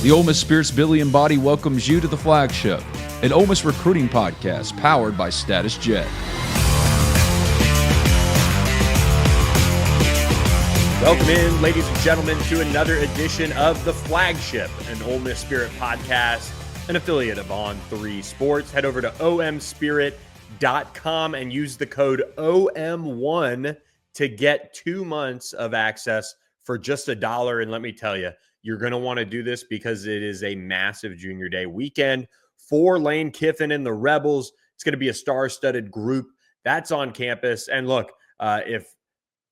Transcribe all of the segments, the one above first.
The Ole Miss Spirit's Billy Embody welcomes you to the Flagship, an Ole Miss recruiting podcast powered by Status Jet. Welcome in, ladies and gentlemen, to another edition of the Flagship, an Ole Miss Spirit podcast, an affiliate of On3 Sports. Head over to omspirit.com and use the code OM1 to get 2 months of access for just $1. And let me tell you, you're going to want to do this because it is a massive junior day weekend for Lane Kiffin and the Rebels. It's going to be a star-studded group that's on campus. And look, if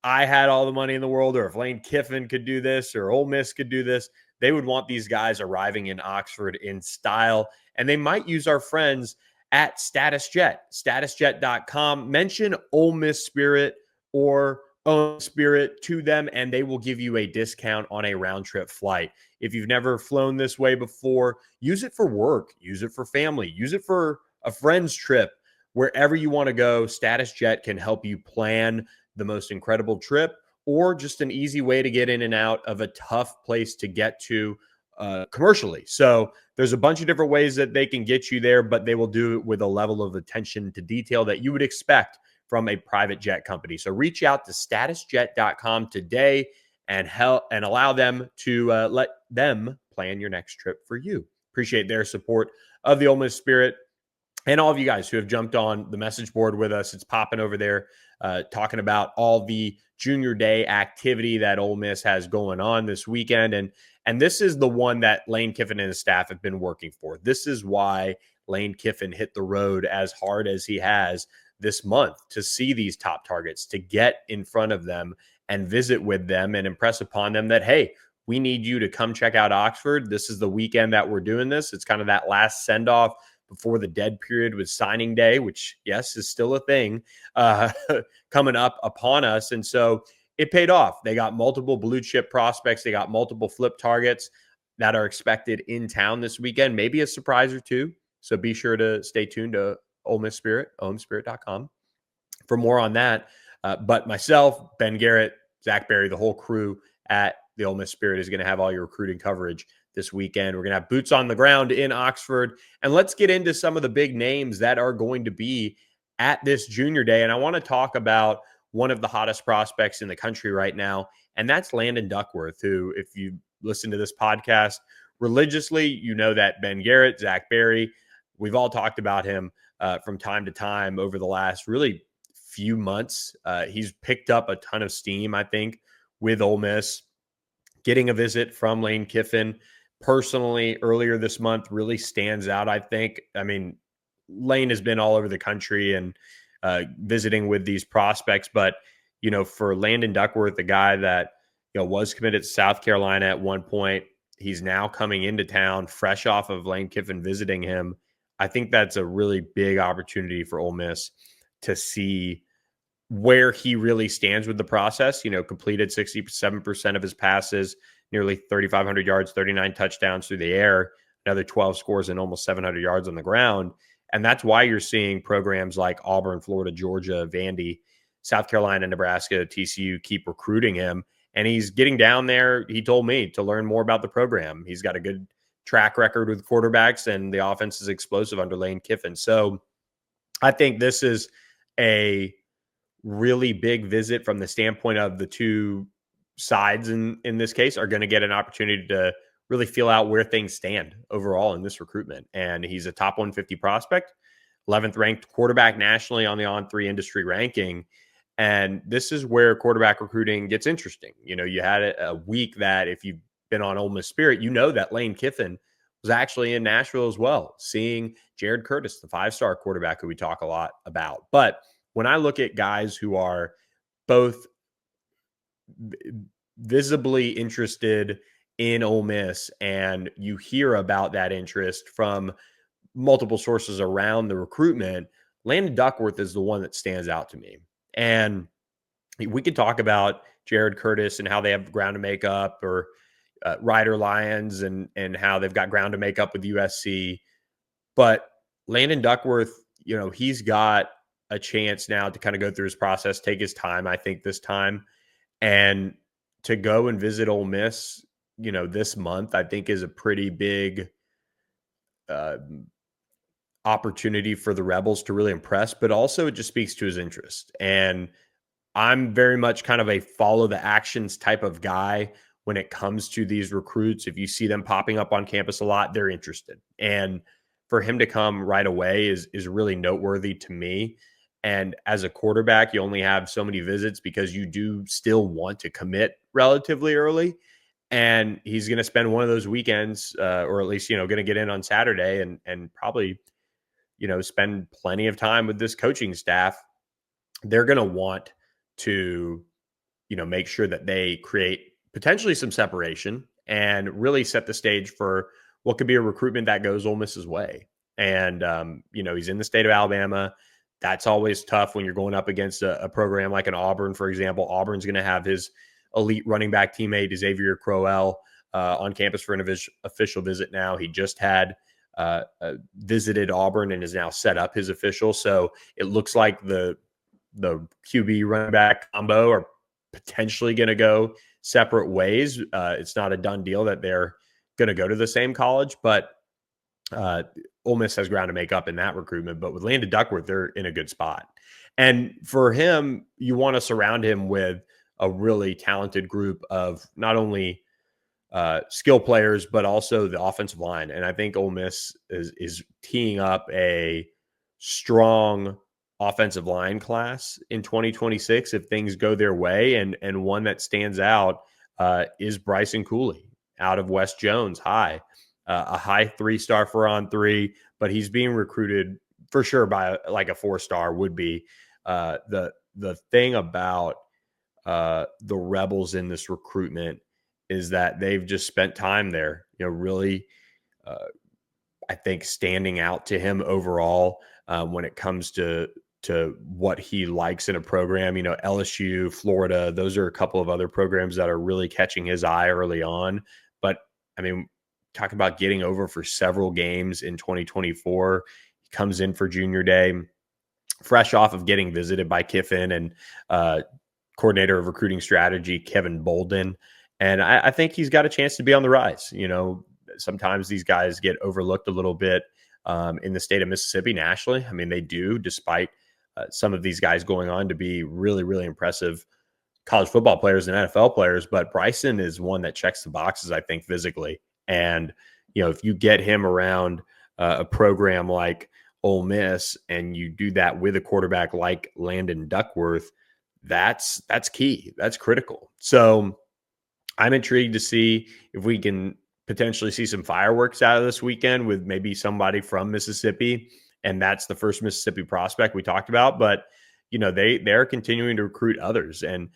I had all the money in the world, or if Lane Kiffin could do this, or Ole Miss could do this, they would want these guys arriving in Oxford in style. And they might use our friends at Status Jet, statusjet.com. Mention Ole Miss Spirit or On Spirit to them, and they will give you a discount on a round-trip flight. If you've never flown this way before, use it for work, use it for family, use it for a friend's trip. Wherever you want to go, Status Jet can help you plan the most incredible trip, or just an easy way to get in and out of a tough place to get to commercially. So there's a bunch of different ways that they can get you there, but they will do it with a level of attention to detail that you would expect from a private jet company. So reach out to statusjet.com today and allow them to let them plan your next trip for you. Appreciate their support of the Ole Miss Spirit and all of you guys who have jumped on the message board with us. It's popping over there, talking about all the junior day activity that Ole Miss has going on this weekend. And this is the one that Lane Kiffin and his staff have been working for. This is why Lane Kiffin hit the road as hard as he has this month, to see these top targets, to get in front of them and visit with them and impress upon them that, hey, we need you to come check out Oxford. This is the weekend that we're doing this. It's kind of that last send-off before the dead period with signing day, which, yes, is still a thing coming up upon us. And so it paid off. They got multiple blue chip prospects. They got multiple flip targets that are expected in town this weekend, maybe a surprise or two. So be sure to stay tuned to Ole Miss Spirit, omspirit.com for more on that. But myself, Ben Garrett, Zach Berry, the whole crew at the Ole Miss Spirit is going to have all your recruiting coverage this weekend. We're going to have boots on the ground in Oxford. And let's get into some of the big names that are going to be at this junior day. And I want to talk about one of the hottest prospects in the country right now, and that's Landon Duckworth, who, if you listen to this podcast religiously, you know that Ben Garrett, Zach Berry, we've all talked about him from time to time over the last really few months. He's picked up a ton of steam, I think, with Ole Miss. Getting a visit from Lane Kiffin personally earlier this month really stands out, I think. I mean, Lane has been all over the country and visiting with these prospects, but, you know, for Landon Duckworth, the guy that, you know, was committed to South Carolina at one point, he's now coming into town fresh off of Lane Kiffin visiting him. I think that's a really big opportunity for Ole Miss to see where he really stands with the process. You know, completed 67% of his passes, nearly 3,500 yards, 39 touchdowns through the air, another 12 scores and almost 700 yards on the ground. And that's why you're seeing programs like Auburn, Florida, Georgia, Vandy, South Carolina, Nebraska, TCU keep recruiting him. And he's getting down there, he told me, to learn more about the program. He's got a good track record with quarterbacks, and the offense is explosive under Lane Kiffin. So I think this is a really big visit from the standpoint of the two sides in this case are going to get an opportunity to really feel out where things stand overall in this recruitment. And he's a top 150 prospect, 11th ranked quarterback nationally on the On3 Industry Ranking. And this is where quarterback recruiting gets interesting. You know, you had a week that, if you've been on Ole Miss Spirit, you know that Lane Kiffin was actually in Nashville as well, seeing Jared Curtis, the 5-star quarterback who we talk a lot about. But when I look at guys who are both visibly interested in Ole Miss, and you hear about that interest from multiple sources around the recruitment, Landon Duckworth is the one that stands out to me. And we could talk about Jared Curtis and how they have ground to make up, or Rider Lions and how they've got ground to make up with USC. But Landon Duckworth, you know, he's got a chance now to kind of go through his process, take his time, I think, this time, and to go and visit Ole Miss this month, I think is a pretty big uh, opportunity for the Rebels to really impress, but also it just speaks to his interest. And I'm very much kind of a follow the actions type of guy when it comes to these recruits. If you see them popping up on campus a lot, they're interested. And for him to come right away is really noteworthy to me. And as a quarterback, you only have so many visits because you do still want to commit relatively early. And he's going to spend one of those weekends, or at least going to get in on Saturday and probably spend plenty of time with this coaching staff. They're going to want to make sure that they create potentially some separation and really set the stage for what could be a recruitment that goes Ole Miss's way. And he's in the state of Alabama. That's always tough when you're going up against a program like an Auburn, for example. Auburn's going to have his elite running back teammate Xavier Crowell on campus for an official visit now. He just had visited Auburn and is now set up his official. So it looks like the QB running back combo are potentially going to go separate ways. It's not a done deal that they're going to go to the same college, but Ole Miss has ground to make up in that recruitment. But with Landon Duckworth, they're in a good spot. And for him, you want to surround him with a really talented group of not only skill players, but also the offensive line. And I think Ole Miss is teeing up a strong offensive line class in 2026 if things go their way. And one that stands out is Bryson Cooley out of West Jones High, a high 3-star for On3, but he's being recruited for sure by like a 4-star would be. The thing about the Rebels in this recruitment is that they've just spent time there, really, I think, standing out to him overall when it comes to what he likes in a program. LSU, Florida, those are a couple of other programs that are really catching his eye early on. But I mean, talk about getting over for several games in 2024. He comes in for junior day, fresh off of getting visited by Kiffin and coordinator of recruiting strategy, Kevin Bolden. And I think he's got a chance to be on the rise. Sometimes these guys get overlooked a little bit in the state of Mississippi nationally. I mean, they do, despite some of these guys going on to be really, really impressive college football players and NFL players. But Bryson is one that checks the boxes, I think, physically. And, if you get him around a program like Ole Miss and you do that with a quarterback like Landon Duckworth, that's key. That's critical. So I'm intrigued to see if we can potentially see some fireworks out of this weekend with maybe somebody from Mississippi. And that's the first Mississippi prospect we talked about. But, they're continuing to recruit others. And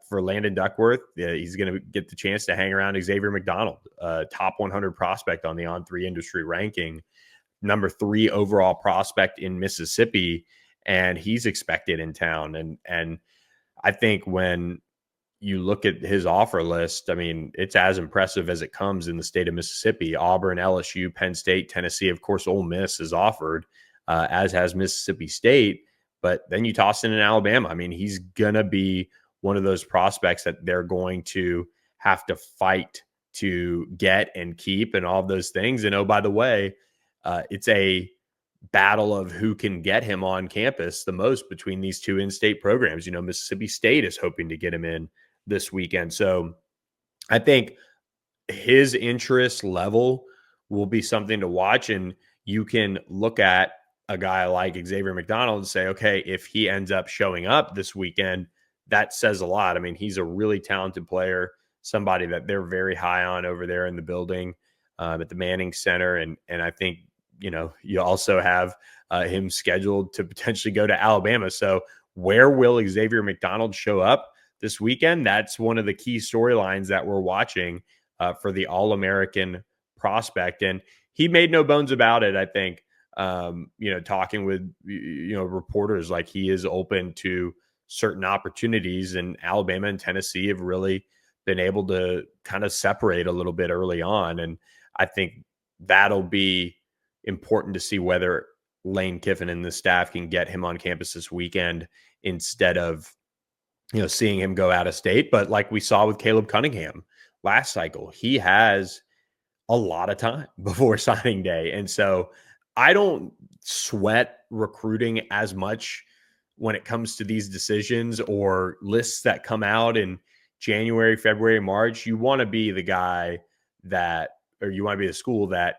for Landon Duckworth, he's going to get the chance to hang around Xavier McDonald, top 100 prospect on the On3 Industry Ranking, number 3 overall prospect in Mississippi. And he's expected in town. And I think when you look at his offer list, I mean, it's as impressive as it comes in the state of Mississippi. Auburn, LSU, Penn State, Tennessee, of course, Ole Miss is offered, as has Mississippi State. But then you toss in Alabama. I mean, he's going to be one of those prospects that they're going to have to fight to get and keep and all of those things. And, oh, by the way, it's a battle of who can get him on campus the most between these two in-state programs. Mississippi State is hoping to get him in this weekend. So I think his interest level will be something to watch. And you can look at a guy like Xavier McDonald and say, okay, if he ends up showing up this weekend, that says a lot. I mean, he's a really talented player, somebody that they're very high on over there in the building at the Manning Center. And I think, you also have him scheduled to potentially go to Alabama. So where will Xavier McDonald show up this weekend? That's one of the key storylines that we're watching for the All-American prospect. And he made no bones about it, I think, talking with, reporters, like he is open to certain opportunities, and Alabama and Tennessee have really been able to kind of separate a little bit early on. And I think that'll be important to see whether Lane Kiffin and the staff can get him on campus this weekend instead of, seeing him go out of state. But like we saw with Caleb Cunningham last cycle, he has a lot of time before signing day. And so I don't sweat recruiting as much when it comes to these decisions or lists that come out in January, February, March. You want to be the guy that, or you want to be the school that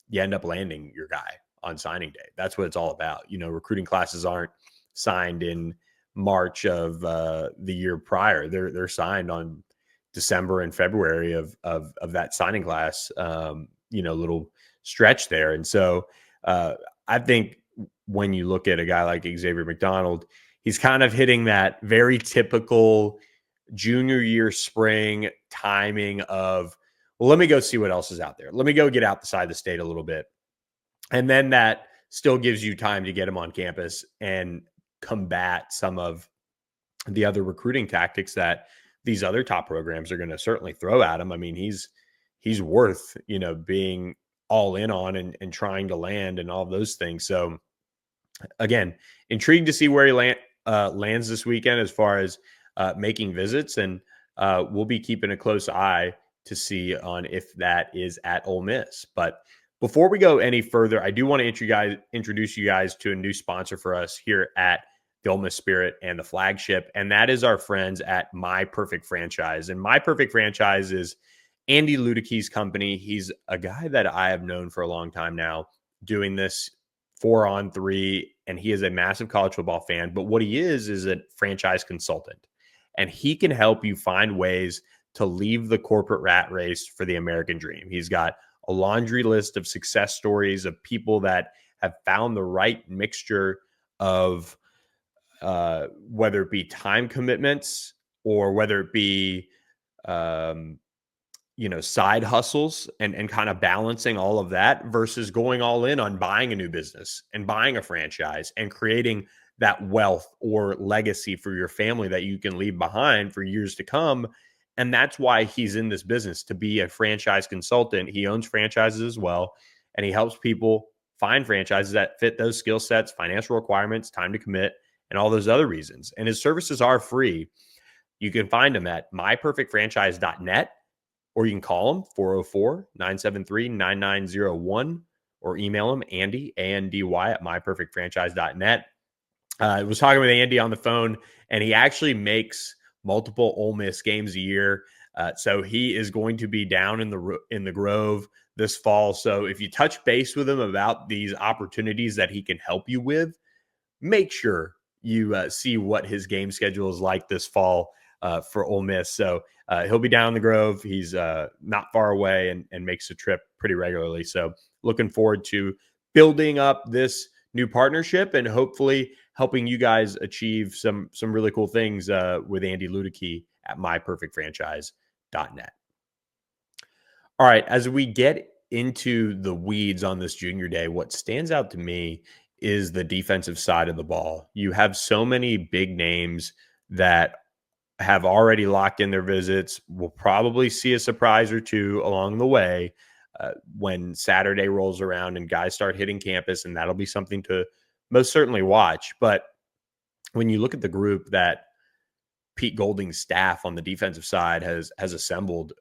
you end up landing your guy on signing day. That's what it's all about. Recruiting classes aren't signed in March of the year prior. They're signed on December and February of that signing class, little stretch there. And so I think when you look at a guy like Xavier McDonald, he's kind of hitting that very typical junior year spring timing of, well, let me go see what else is out there. Let me go get outside the state a little bit. And then that still gives you time to get him on campus and combat some of the other recruiting tactics that these other top programs are going to certainly throw at him. I mean, he's worth, being all in on and trying to land and all those things. So again, intrigued to see where he lands this weekend as far as making visits. And we'll be keeping a close eye to see on if that is at Ole Miss. But before we go any further, I do want to introduce you guys to a new sponsor for us here at the Ole Miss Spirit and the Flagship, and that is our friends at My Perfect Franchise. And My Perfect Franchise is Andy Ludicke's company. He's a guy that I have known for a long time now, doing this for On3, and he is a massive college football fan. But what he is a franchise consultant, and he can help you find ways to leave the corporate rat race for the American dream. He's got a laundry list of success stories of people that have found the right mixture of whether it be time commitments or whether it be, side hustles and kind of balancing all of that versus going all in on buying a new business and buying a franchise and creating that wealth or legacy for your family that you can leave behind for years to come. And that's why he's in this business, to be a franchise consultant. He owns franchises as well, and he helps people find franchises that fit those skill sets, financial requirements, time to commit, and all those other reasons. And his services are free. You can find him at myperfectfranchise.net, or you can call him 404-973-9901, or email him Andy, ANDY, at myperfectfranchise.net. I was talking with Andy on the phone, and he actually makes multiple Ole Miss games a year. So he is going to be down in the Grove this fall. So if you touch base with him about these opportunities that he can help you with, make sure you see what his game schedule is like this fall for Ole Miss. So he'll be down in the Grove. He's not far away and makes a trip pretty regularly. So looking forward to building up this new partnership and hopefully helping you guys achieve some really cool things with Andy Ludicke at myperfectfranchise.net. All right, as we get into the weeds on this junior day, what stands out to me is the defensive side of the ball. You have so many big names that have already locked in their visits. We'll probably see a surprise or two along the way when Saturday rolls around and guys start hitting campus, and that'll be something to most certainly watch. But when you look at the group that Pete Golding's staff on the defensive side has assembled,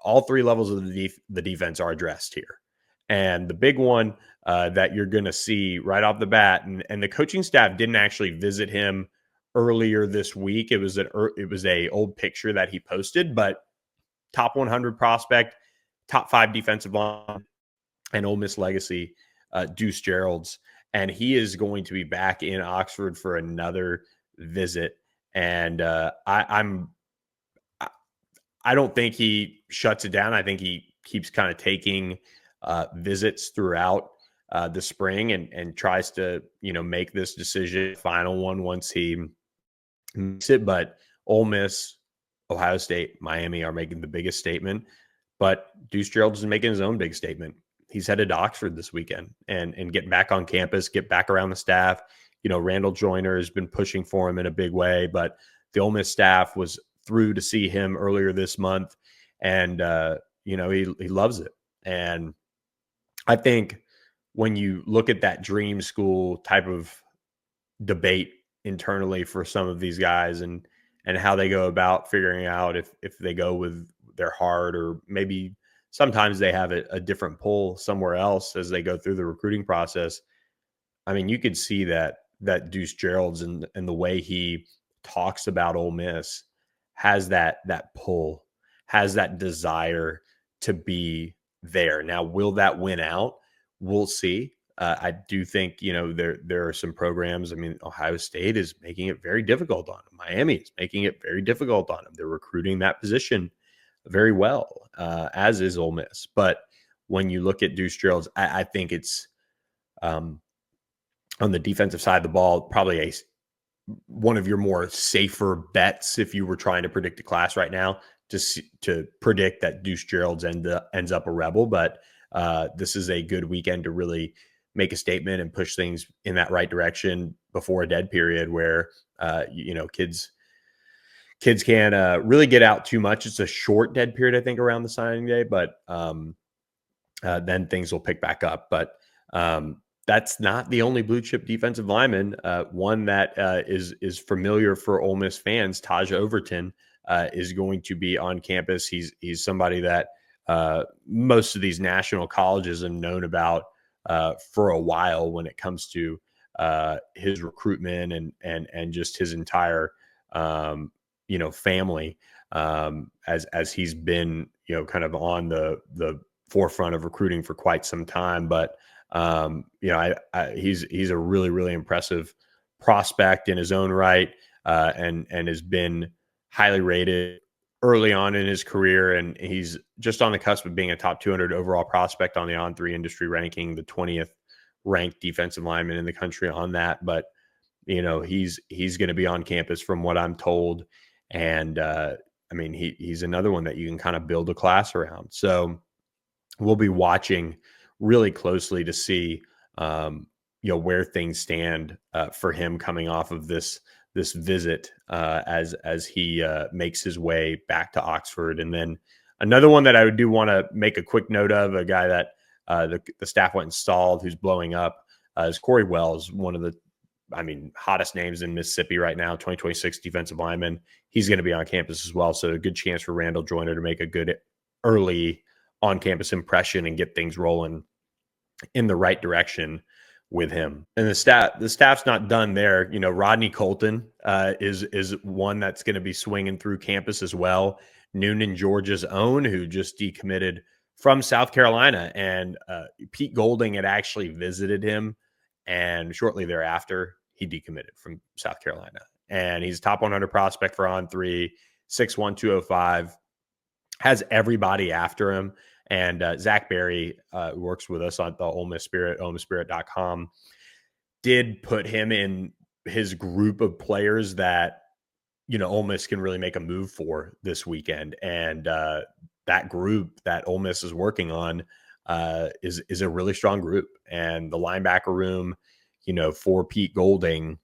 all three levels of the defense are addressed here. And the big one that you're going to see right off the bat, and the coaching staff didn't actually visit him earlier this week. It was a old picture that he posted, but top 100 prospect, top 5 defensive line, and Ole Miss legacy, Deuce Geralds. And he is going to be back in Oxford for another visit. And I don't think he shuts it down. I think he keeps kind of taking visits throughout the spring and tries to, make this decision, final one, once he makes it. But Ole Miss, Ohio State, Miami are making the biggest statement. But Deuce Geralds is making his own big statement. He's headed to Oxford this weekend and get back on campus, get back around the staff. Randall Joyner has been pushing for him in a big way, but the Ole Miss staff was through to see him earlier this month, and he loves it. And I think when you look at that dream school type of debate internally for some of these guys and how they go about figuring out if they go with their heart, or maybe sometimes they have a different pull somewhere else as they go through the recruiting process. I mean, you could see that Deuce Geralds and the way he talks about Ole Miss has that pull, has that desire to be there. Now, will that win out? We'll see. I do think there are some programs. I mean, Ohio State is making it very difficult on them. Miami is making it very difficult on them. They're recruiting that position very well, as is Ole Miss. But when you look at Deuce Geralds, I think it's on the defensive side of the ball, probably one of your more safer bets if you were trying to predict a class right now, to predict that Deuce Geralds ends up a Rebel. But this is a good weekend to really make a statement and push things in that right direction before a dead period where kids can't really get out too much. It's a short dead period, I think, around the signing day, but then things will pick back up. But that's not the only blue chip defensive lineman. One that is familiar for Ole Miss fans, Taj Overton, is going to be on campus. He's somebody that most of these national colleges have known about for a while when it comes to his recruitment and just his entire family, as he's been kind of on the forefront of recruiting for quite some time. But he's a really, really impressive prospect in his own right, and has been highly rated early on in his career. And he's just on the cusp of being a top 200 overall prospect on the On3 Industry Ranking, the 20th ranked defensive lineman in the country on that. But he's going to be on campus from what I'm told. And he's another one that you can kind of build a class around. So we'll be watching really closely to see, where things stand for him coming off of this visit as he makes his way back to Oxford. And then another one that I do want to make a quick note of, a guy that the staff went and stalled, who's blowing up, is Corey Wells, one of the hottest names in Mississippi right now, 2026 defensive lineman. He's going to be on campus as well. So a good chance for Randall Joyner to make a good early on-campus impression and get things rolling in the right direction with him. And the staff's not done there. Rodney Colton is one that's going to be swinging through campus as well. Noonan, Georgia's own, who just decommitted from South Carolina, and Pete Golding had actually visited him, and shortly thereafter he decommitted from South Carolina. And he's top 100 prospect for On3, 6'1", 205, has everybody after him. And Zach Berry, who works with us on the Ole Miss Spirit, OleMissSpirit.com, did put him in his group of players that, Ole Miss can really make a move for this weekend. And that group that Ole Miss is working on is a really strong group. And the linebacker room, for Pete Golding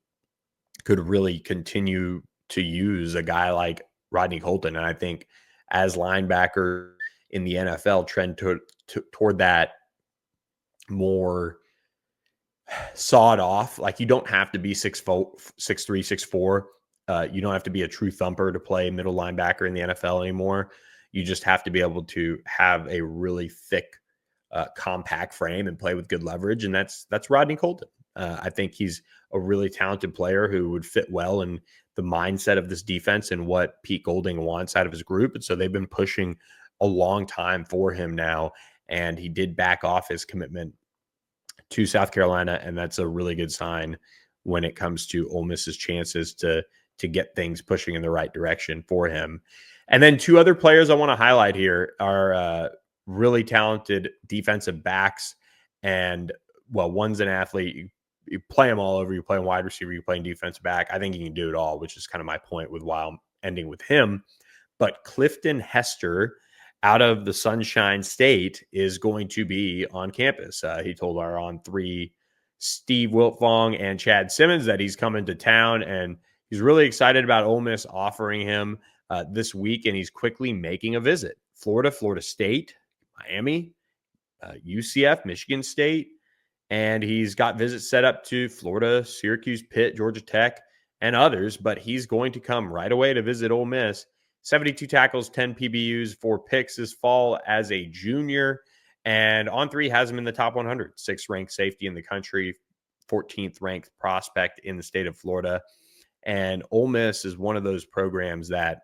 could really continue to use a guy like Rodney Colton. And I think as linebackers in the NFL trend toward that more sawed off, like you don't have to be 6'3", 6'4". You don't have to be a true thumper to play middle linebacker in the NFL anymore. You just have to be able to have a really thick, compact frame and play with good leverage. And that's Rodney Colton. I think he's a really talented player who would fit well in the mindset of this defense and what Pete Golding wants out of his group. And so they've been pushing a long time for him now. And he did back off his commitment to South Carolina. And that's a really good sign when it comes to Ole Miss's chances to get things pushing in the right direction for him. And then two other players I want to highlight here are really talented defensive backs. And one's an athlete. You play him all over. You play him wide receiver. You play him defensive back. I think he can do it all, which is kind of my point with why I'm ending with him. But Clifton Hester out of the Sunshine State is going to be on campus. He told our On3 Steve Wiltfong and Chad Simmons that he's coming to town, and he's really excited about Ole Miss offering him this week, and he's quickly making a visit. Florida State, Miami, UCF, Michigan State, and he's got visits set up to Florida, Syracuse, Pitt, Georgia Tech, and others, but he's going to come right away to visit Ole Miss. 72 tackles, 10 PBUs, 4 picks this fall as a junior. And On3 has him in the top 100, 6th ranked safety in the country, 14th ranked prospect in the state of Florida. And Ole Miss is one of those programs that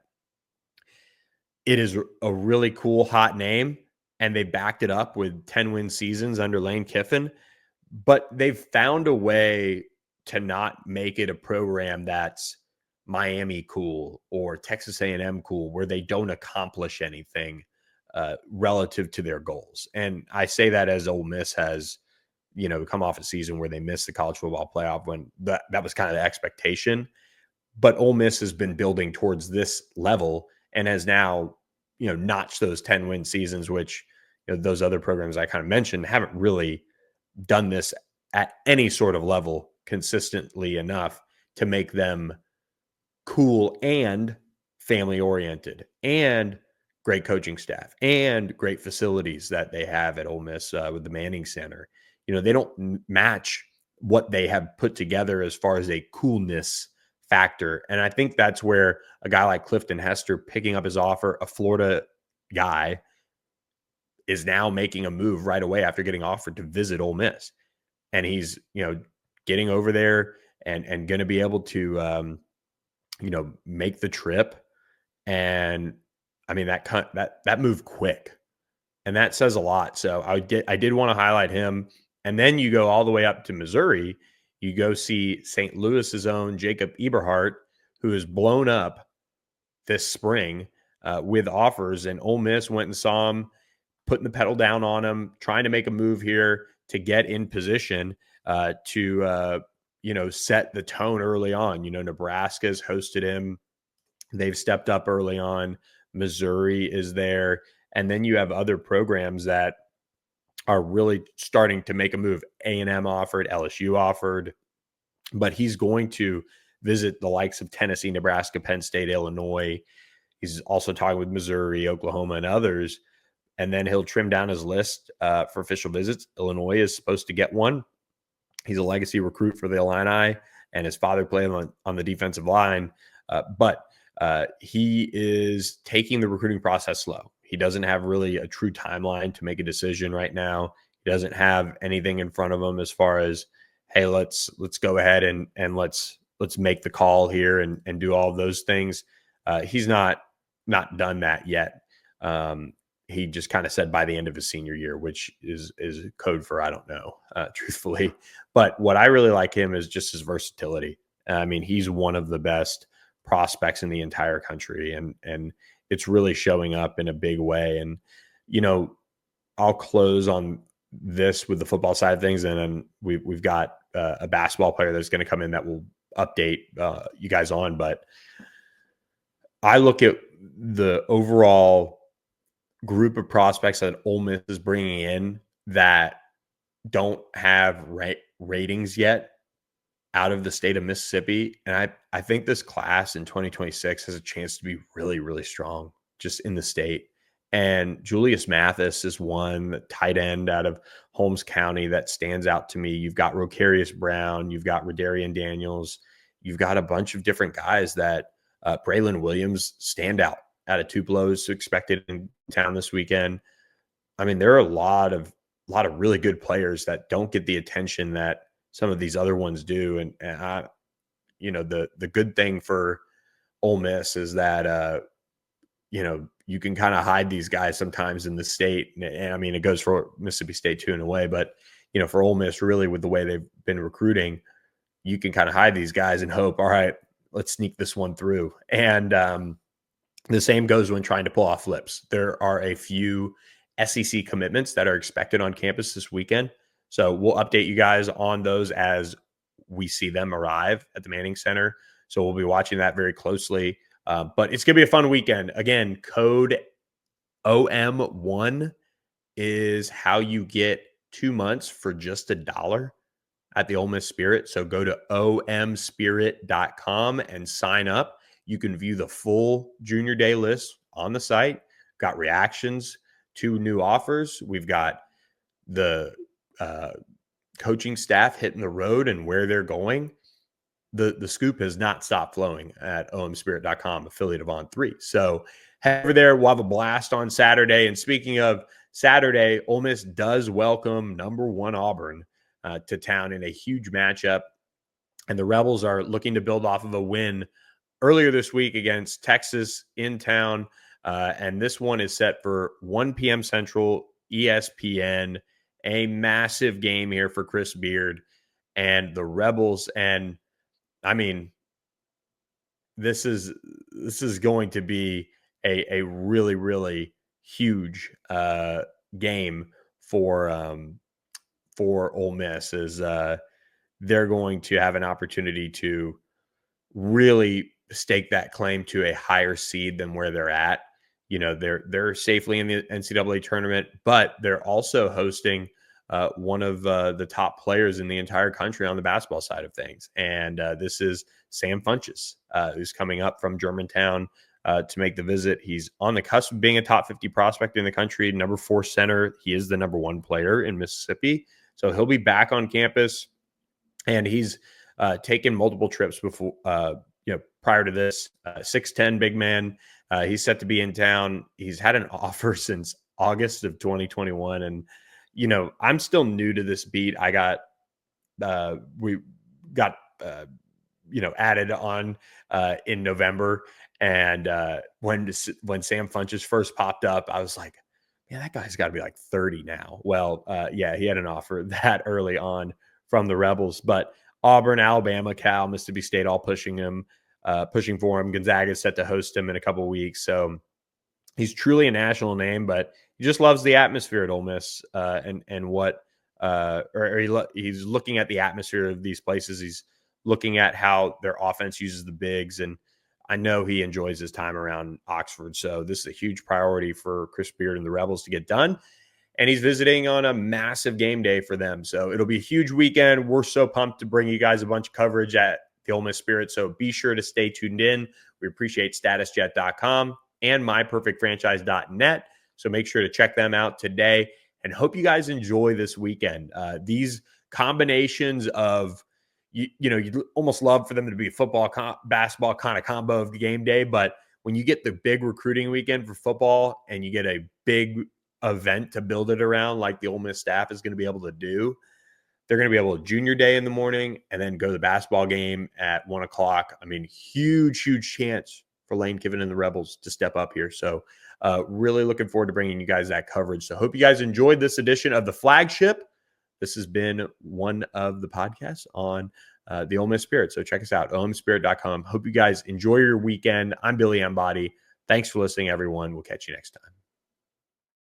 it is a really cool, hot name. And they backed it up with 10-win seasons under Lane Kiffin. But they've found a way to not make it a program that's Miami cool or Texas A&M cool, where they don't accomplish anything relative to their goals. And I say that as Ole Miss has, come off a season where they missed the college football playoff when that was kind of the expectation. But Ole Miss has been building towards this level and has now, notched those 10-win seasons, which those other programs I kind of mentioned haven't really done this at any sort of level consistently enough to make them cool and family oriented and great coaching staff and great facilities that they have at Ole Miss with the Manning Center. They don't match what they have put together as far as a coolness factor. And I think that's where a guy like Clifton Hester picking up his offer, a Florida guy, is now making a move right away after getting offered to visit Ole Miss. And he's, getting over there and going to be able to, make the trip. And I mean, that moved quick, and that says a lot. So I did want to highlight him. And then you go all the way up to Missouri. You go see St. Louis's own Jacob Eberhardt, who has blown up this spring with offers. And Ole Miss went and saw him, putting the pedal down on him, trying to make a move here to get in position to set the tone early on. Nebraska's hosted him. They've stepped up early on. Missouri is there. And then you have other programs that are really starting to make a move. A&M offered, LSU offered, but he's going to visit the likes of Tennessee, Nebraska, Penn State, Illinois. He's also talking with Missouri, Oklahoma, and others. And then he'll trim down his list for official visits. Illinois is supposed to get one. He's a legacy recruit for the Illini, and his father played on the defensive line. But he is taking the recruiting process slow. He doesn't have really a true timeline to make a decision right now. He doesn't have anything in front of him as far as, hey, let's go ahead and let's make the call here and do all of those things. He's not done that yet. He just kind of said by the end of his senior year, which is code for I don't know, truthfully. But what I really like him is just his versatility. I mean, he's one of the best prospects in the entire country, and it's really showing up in a big way. And I'll close on this with the football side of things, and then we've got a basketball player that's going to come in that will update you guys on. But I look at the overall group of prospects that Ole Miss is bringing in that don't have ratings yet out of the state of Mississippi. And I think this class in 2026 has a chance to be really, really strong just in the state. And Julius Mathis is one tight end out of Holmes County that stands out to me. You've got Rocarius Brown, you've got Radarian Daniels, you've got a bunch of different guys that Braylon Williams stand out of Tupelo's expected in town this weekend. I mean, there are a lot of really good players that don't get the attention that some of these other ones do. And the good thing for Ole Miss is that, you can kind of hide these guys sometimes in the state. And I mean, it goes for Mississippi State too in a way, but, for Ole Miss, really with the way they've been recruiting, you can kind of hide these guys and hope, all right, let's sneak this one through. And, the same goes when trying to pull off flips. There are a few SEC commitments that are expected on campus this weekend. So we'll update you guys on those as we see them arrive at the Manning Center. So we'll be watching that very closely. But it's going to be a fun weekend. Again, code OM1 is how you get 2 months for just $1 at the Ole Miss Spirit. So go to omspirit.com and sign up. You can view the full junior day list on the site. Got reactions to new offers. We've got the coaching staff hitting the road and where they're going. the scoop has not stopped flowing at omspirit.com, affiliate of On3. So head over there. We'll have a blast on Saturday. And speaking of Saturday, Ole Miss does welcome number 1 Auburn to town in a huge matchup. And the Rebels are looking to build off of a win earlier this week against Texas in town. And this one is set for 1 p.m. Central, ESPN, a massive game here for Chris Beard and the Rebels. And I mean, this is going to be a really, really huge game for Ole Miss, as they're going to have an opportunity to really stake that claim to a higher seed than where they're at. You know, they're safely in the NCAA tournament, but they're also hosting one of the top players in the entire country on the basketball side of things. And this is Sam Funches, who's coming up from Germantown to make the visit. He's on the cusp of being a top 50 prospect in the country, number 4 center. He is the number 1 player in Mississippi. So he'll be back on campus, and he's taken multiple trips before, prior to this. 6'10" big man. He's set to be in town. He's had an offer since August of 2021. And, I'm still new to this beat. We got added on in November. And when Sam Funches first popped up, I was like, yeah, that guy's got to be like 30 now. Well, yeah, he had an offer that early on from the Rebels, but Auburn, Alabama, Cal, Mississippi State, all pushing for him. Gonzaga is set to host him in a couple of weeks. So he's truly a national name, but he just loves the atmosphere at Ole Miss, he's looking at the atmosphere of these places. He's looking at how their offense uses the bigs, and I know he enjoys his time around Oxford. So this is a huge priority for Chris Beard and the Rebels to get done. And he's visiting on a massive game day for them. So it'll be a huge weekend. We're so pumped to bring you guys a bunch of coverage at the Ole Miss Spirit. So be sure to stay tuned in. We appreciate statusjet.com and myperfectfranchise.net. So make sure to check them out today, and hope you guys enjoy this weekend. These combinations of, you'd almost love for them to be a football, basketball kind of combo of the game day. But when you get the big recruiting weekend for football and you get a big event to build it around, like the Ole Miss staff is going to be able to do, they're going to be able to junior day in the morning and then go to the basketball game at 1:00. I mean, huge chance for Lane Kiffin and the Rebels to step up here. So really looking forward to bringing you guys that coverage. So hope you guys enjoyed this edition of the Flagship. This has been one of the podcasts on the Ole Miss Spirit. So check us out, omspirit.com. Hope you guys enjoy your weekend. I'm Billy Embody. Thanks for listening, everyone. We'll catch you next time.